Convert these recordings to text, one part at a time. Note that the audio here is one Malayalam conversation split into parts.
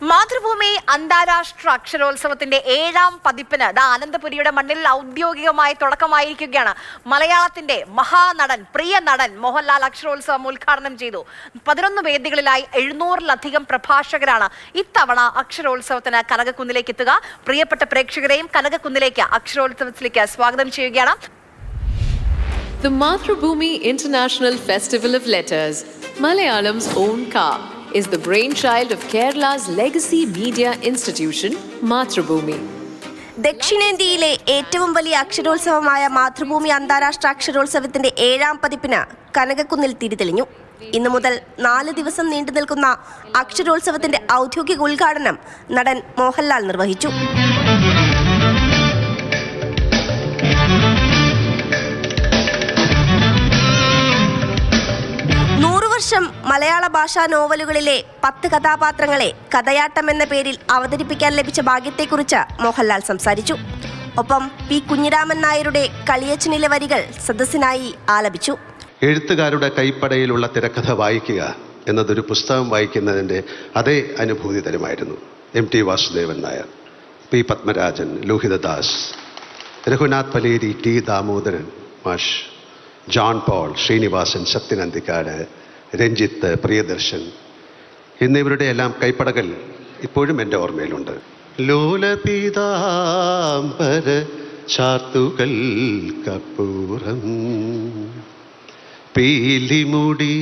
മാതൃഭൂമി അന്താരാഷ്ട്ര അക്ഷരോത്സവത്തിന്റെ 7ാം പതിപ്പിന് അനന്തപുരിയുടെ മണ്ണിൽ ഔദ്യോഗികമായി തുടക്കമായിരിക്കുകയാണ്. മലയാളത്തിന്റെ മഹാനടൻ, പ്രിയ നടൻ മോഹൻലാൽ അക്ഷരോത്സവം ഉദ്ഘാടനം ചെയ്തു. 11 വേദികളിലായി 700-ലധികം പ്രഭാഷകരാണ് ഇത്തവണ അക്ഷരോത്സവത്തിന് കനകക്കുന്നിലേക്ക് എത്തുക. പ്രിയപ്പെട്ട പ്രേക്ഷകരെയും കനകക്കുന്നിലേക്ക് അക്ഷരോത്സവത്തിലേക്ക് സ്വാഗതം ചെയ്യുകയാണ്. The Mathrubhumi International Festival of Letters, Malayalam's own car, is the brainchild of Kerala's legacy media institution, Mathrubhumi. ദക്ഷിണേന്ത്യയിലെ ഏറ്റവും വലിയ അക്ഷരോത്സവമായ മാതൃഭൂമി അന്താരാഷ്ട്ര അക്ഷരോത്സവത്തിന്റെ 7ാം പതിപ്പിന് കനകക്കുന്നിൽ തിരിതെളിഞ്ഞു. ഇന്നു മുതൽ 4 ദിവസം നീണ്ടു നിൽക്കുന്ന അക്ഷരോത്സവത്തിന്റെ ഔദ്യോഗിക ഉദ്ഘാടനം നടൻ മോഹൻലാൽ നിർവഹിച്ചു. മലയാള ഭാഷാ നോവലുകളിലെ 10 കഥാപാത്രങ്ങളെ കഥയാട്ടം എന്ന പേരിൽ അവതരിപ്പിക്കാൻ ലഭിച്ച ഭാഗ്യത്തെക്കുറിച്ച് മോഹൻലാൽ സംസാരിച്ചു. ഒപ്പം പി കുഞ്ഞിരാമൻ നായരുടെ കളിയച്ചനിലെ വരികൾ സദസ്സിനായി ആലപിച്ചു. എഴുത്തുകാരുടെ കൈപ്പടയിലുള്ള തിരക്കഥ വായിക്കുക എന്നതൊരു പുസ്തകം വായിക്കുന്നതിൻ്റെ അതേ അനുഭൂതി തരുമായിരുന്നു. MT Vasudevan Nair, P Padmarajan, Lohithadas, Raghunath Paleri, T Damodaran മാഷ്, ജോൺ പോൾ, ശ്രീനിവാസൻ, സത്യനന്ദിക്കാട്, രഞ്ജിത്ത്, പ്രിയദർശൻ എന്നിവരുടെ എല്ലാം കൈപ്പടകൾ ഇപ്പോഴും എൻ്റെ ഓർമ്മയിലുണ്ട്. ലോലപീതാംബര ചാർത്തുകൾ കപ്പൂരം പീലിമുടി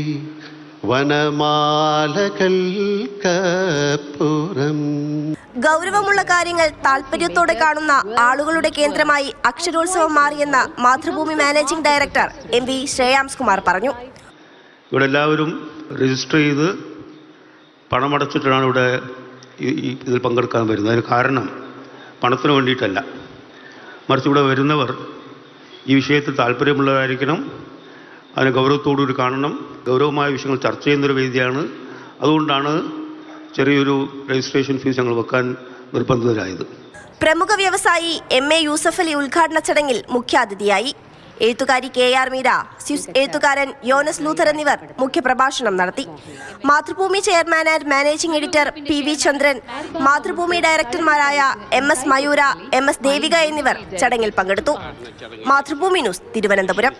വനമാലകൾ കപ്പൂരം. ഗൗരവമുള്ള കാര്യങ്ങൾ താല്പര്യത്തോടെ കാണുന്ന ആളുകളുടെ കേന്ദ്രമായി അക്ഷരോത്സവം മാറിയെന്ന് Mathrubhumi managing director MV Shreyams Kumar പറഞ്ഞു. ഇവിടെ എല്ലാവരും രജിസ്റ്റർ ചെയ്ത് പണമടച്ചിട്ടാണ് ഇവിടെ ഇതിൽ പങ്കെടുക്കാൻ വരുന്നത്. അതിന് കാരണം പണത്തിന് വേണ്ടിയിട്ടല്ല, മറിച്ച് ഇവിടെ വരുന്നവർ ഈ വിഷയത്തിൽ താല്പര്യമുള്ളവരായിരിക്കണം, അതിന് ഗൗരവത്തോടുകൂടി കാണണം. ഗൗരവമായ വിഷയങ്ങൾ ചർച്ച ചെയ്യുന്നൊരു വേദിയാണ്. അതുകൊണ്ടാണ് ചെറിയൊരു രജിസ്ട്രേഷൻ ഫീസ് ഞങ്ങൾ വെക്കാൻ നിർബന്ധിതരായത്. പ്രമുഖ വ്യവസായി MA യൂസഫ് അലി ഉദ്ഘാടന ചടങ്ങിൽ മുഖ്യാതിഥിയായി. എഴുത്തുകാരി KR മീര, സ്വിസ് എഴുത്തുകാരൻ യോനസ് ലൂഥർ എന്നിവർ മുഖ്യപ്രഭാഷണം നടത്തി. Mathrubhumi chairman and managing editor PV Chandran, Mathrubhumi ഡയറക്ടർമാരായ MS മയൂര, MS ദേവിക എന്നിവർ ചടങ്ങിൽ പങ്കെടുത്തു. മാതൃഭൂമി ന്യൂസ്, തിരുവനന്തപുരം.